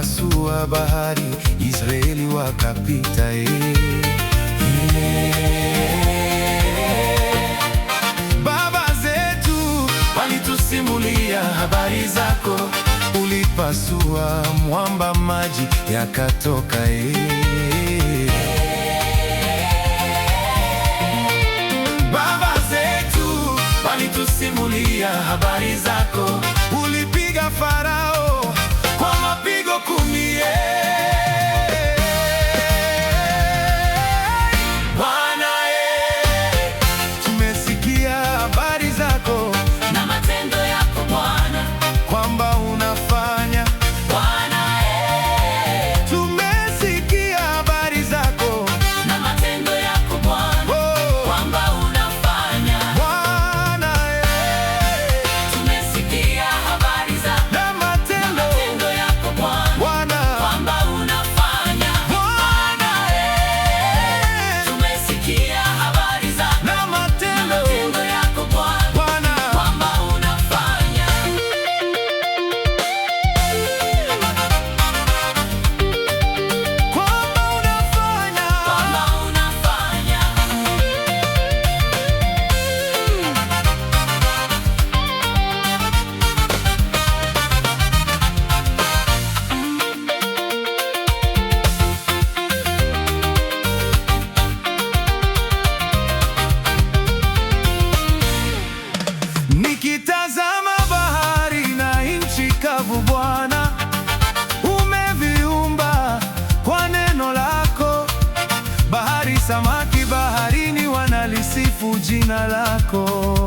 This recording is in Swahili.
ulipasua bahari, Israeli wakapita. Baba zetu walitusimulia habari zako, ulipasua mwamba, maji yakatoka. Baba zetu walitusimulia habari zako, ulipiga Farao kwa mapigo 10. Bwana, tumesikia habari zako na matendo yako Bwana, kwamba unafanya. Bwana, tumesikia habari zako na matendo yako Bwana, kwamba unafanya. Bwana, tumesikia habari zako na matendo yako Bwana, Bwana, kwamba unafanya. Bwana, tumesikia habari zako na matendo yako Bwana, Bwana, kwamba unafanya. kwamba unafanya. Nikitazama bahari na nchi kavu, Bwana, umeviumba kwa neno lako. Bahari, samaki baharini wanalisifu jina lako.